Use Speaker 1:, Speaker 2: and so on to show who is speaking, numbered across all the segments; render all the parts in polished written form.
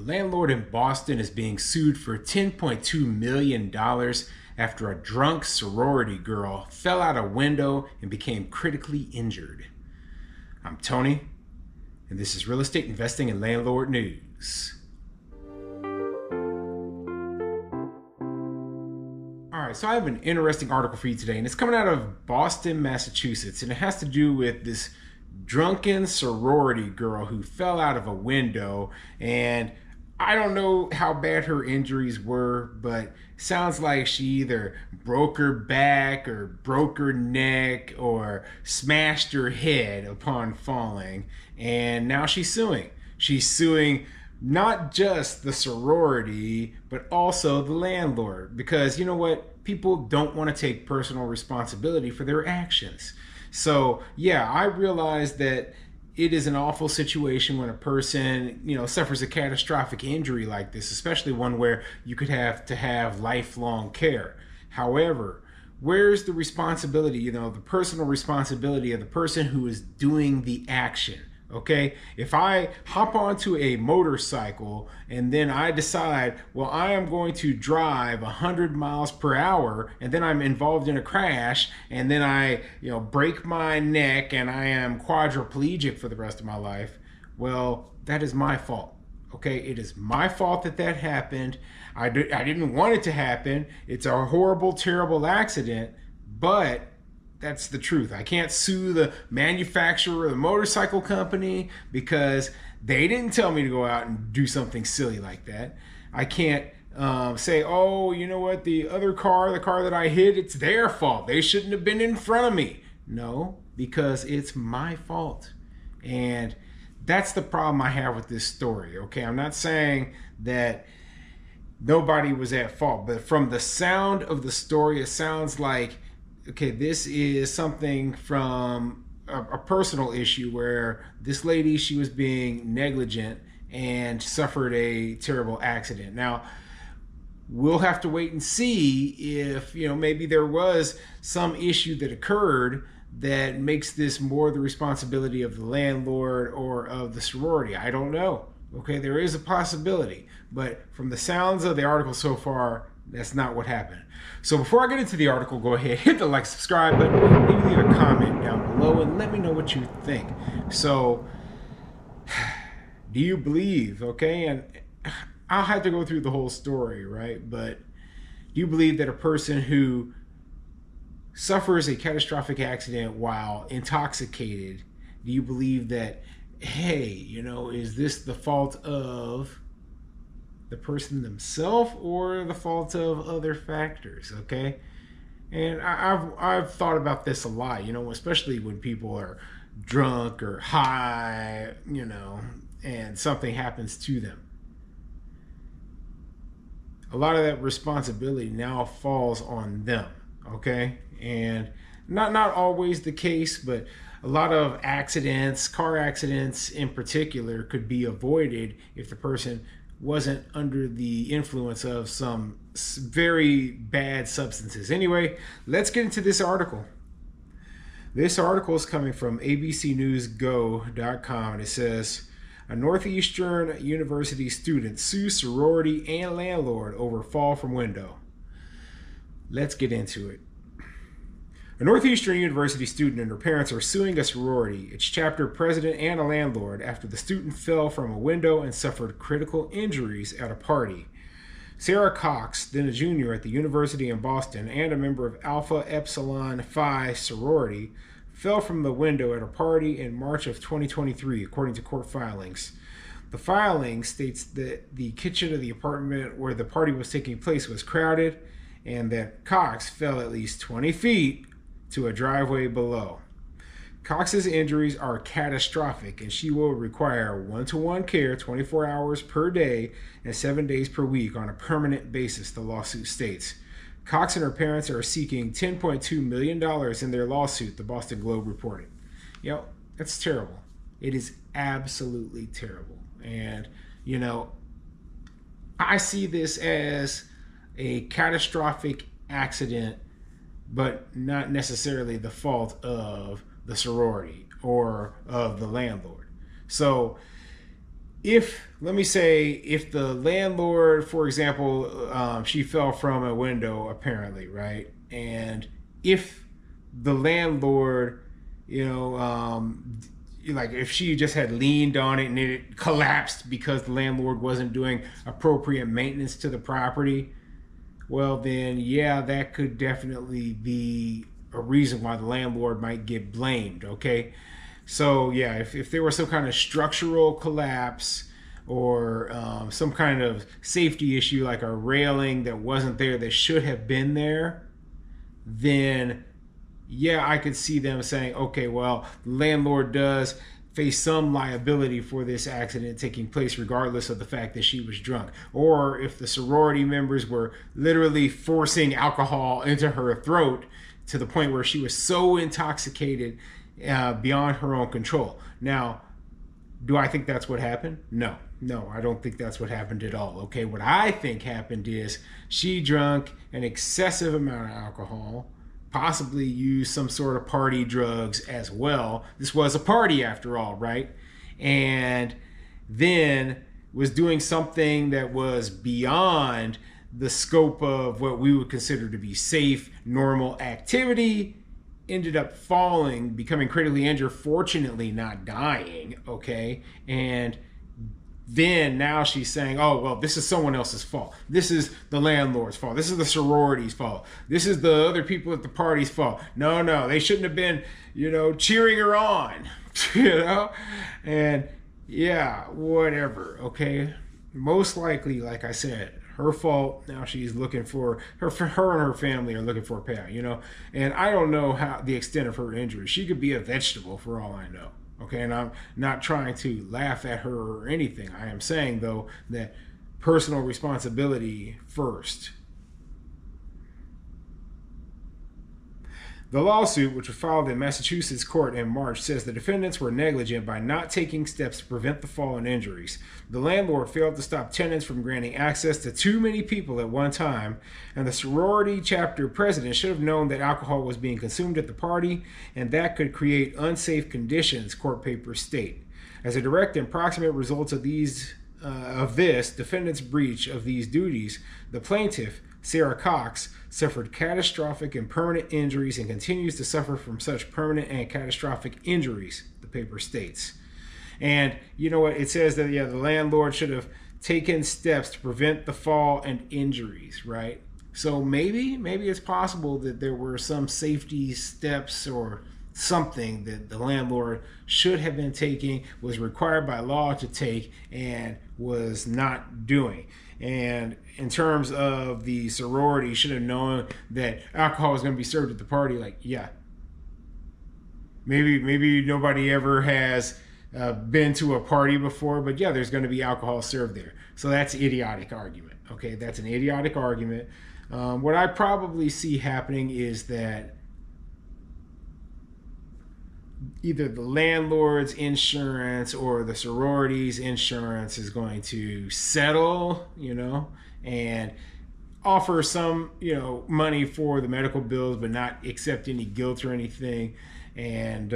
Speaker 1: landlord in Boston is being sued for $10.2 million after a drunk sorority girl fell out a window and became critically injured. I'm Tony, and this is Real Estate Investing and Landlord News. Alright, so I have an interesting article for you today, and it's coming out of Boston, Massachusetts, and it has to do with this drunken sorority girl who fell out of a window. And I don't know how bad her injuries were, but sounds like she either broke her back or broke her neck or smashed her head upon falling. And now she's suing. She's suing not just the sorority, but also the landlord. Because you know what? People don't want to take personal responsibility for their actions. So yeah, I realize that it is an awful situation when a person, suffers a catastrophic injury like this, especially one where you could have to have lifelong care. However, where's the responsibility, the personal responsibility of the person who is doing the action? Okay, if I hop onto a motorcycle and then I decide, well, I am going to drive 100 miles per hour, and then I'm involved in a crash, and then I, break my neck and I am quadriplegic for the rest of my life, well, that is my fault. Okay, it is my fault that happened. I didn't want it to happen. It's a horrible, terrible accident, but that's the truth. I can't sue the manufacturer or the motorcycle company because they didn't tell me to go out and do something silly like that. I can't say, oh, you know what, the car that I hit, it's their fault. They shouldn't have been in front of me. No, because it's my fault. And that's the problem I have with this story, okay? I'm not saying that nobody was at fault, but from the sound of the story, it sounds like, okay, this is something from a personal issue where this lady, she was being negligent and suffered a terrible accident. Now, we'll have to wait and see if, maybe there was some issue that occurred that makes this more the responsibility of the landlord or of the sorority. I don't know. Okay, there is a possibility, but from the sounds of the article so far, that's not what happened. So before I get into the article, go ahead, hit the like, subscribe button, maybe leave a comment down below and let me know what you think. So, do you believe, okay, and I'll have to go through the whole story, right? But do you believe that a person who suffers a catastrophic accident while intoxicated, do you believe that, hey, is this the fault of the person themselves or the fault of other factors? Okay, and I've thought about this a lot, especially when people are drunk or high, and something happens to them. A lot of that responsibility now falls on them. Okay, and not always the case, but a lot of accidents, car accidents in particular, could be avoided if the person wasn't under the influence of some very bad substances. Anyway, let's get into this article. This article is coming from abcnewsgo.com, and it says, a Northeastern University student sues sorority and landlord over fall from window. Let's get into it. A Northeastern University student and her parents are suing a sorority, its chapter president, and a landlord after the student fell from a window and suffered critical injuries at a party. Sarah Cox, then a junior at the university in Boston and a member of Alpha Epsilon Phi sorority, fell from the window at a party in March of 2023, according to court filings. The filing states that the kitchen of the apartment where the party was taking place was crowded and that Cox fell at least 20 feet to a driveway below. Cox's injuries are catastrophic and she will require one-to-one care 24 hours per day and 7 days per week on a permanent basis, the lawsuit states. Cox and her parents are seeking $10.2 million in their lawsuit, the Boston Globe reported. That's terrible. It is absolutely terrible. And, I see this as a catastrophic accident, but not necessarily the fault of the sorority or of the landlord. So if, let me say, if the landlord, for example, she fell from a window apparently, right? And if the landlord, you know, like if she just had leaned on it and it collapsed because the landlord wasn't doing appropriate maintenance to the property, well, then yeah, that could definitely be a reason why the landlord might get blamed, okay? So yeah, if there was some kind of structural collapse or some kind of safety issue like a railing that wasn't there that should have been there, then yeah, I could see them saying, okay, well, the landlord does face some liability for this accident taking place regardless of the fact that she was drunk. Or if the sorority members were literally forcing alcohol into her throat to the point where she was so intoxicated beyond her own control. Now, do I think that's what happened? No. No, I don't think that's what happened at all. Okay, what I think happened is she drank an excessive amount of alcohol, possibly used some sort of party drugs as well. This was a party after all, right? And then was doing something that was beyond the scope of what we would consider to be safe, normal activity, ended up falling, becoming critically injured, fortunately not dying, okay? And then now she's saying, oh, well, this is someone else's fault. This is the landlord's fault. This is the sorority's fault. This is the other people at the party's fault. No, they shouldn't have been, cheering her on, And yeah, whatever, okay? Most likely, like I said, her fault. Now she's looking for her and her family are looking for a payout, And I don't know how the extent of her injury. She could be a vegetable for all I know. Okay, and I'm not trying to laugh at her or anything. I am saying, though, that personal responsibility first. The lawsuit, which was filed in Massachusetts court in March, says the defendants were negligent by not taking steps to prevent the fall and injuries. The landlord failed to stop tenants from granting access to too many people at one time, and the sorority chapter president should have known that alcohol was being consumed at the party, and that could create unsafe conditions, court papers state. As a direct and proximate result of this defendant's breach of these duties, the plaintiff, Sarah Cox, suffered catastrophic and permanent injuries and continues to suffer from such permanent and catastrophic injuries, the paper states. And you know what? It says that, the landlord should have taken steps to prevent the fall and injuries, right? So maybe it's possible that there were some safety steps or something that the landlord should have been taking, was required by law to take, and was not doing. And in terms of the sorority, should have known that alcohol was going to be served at the party. Like, yeah, maybe nobody ever has been to a party before, but yeah, there's going to be alcohol served there. So that's an idiotic argument. Okay, that's an idiotic argument. What I probably see happening is that either the landlord's insurance or the sorority's insurance is going to settle, and offer some, money for the medical bills, but not accept any guilt or anything. And,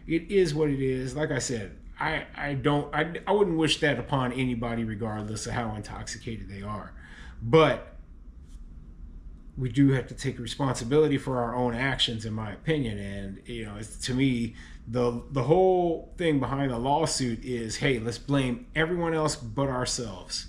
Speaker 1: it is what it is. Like I said, I wouldn't wish that upon anybody, regardless of how intoxicated they are. But we do have to take responsibility for our own actions, in my opinion. And to me, the whole thing behind the lawsuit is, hey, let's blame everyone else but ourselves.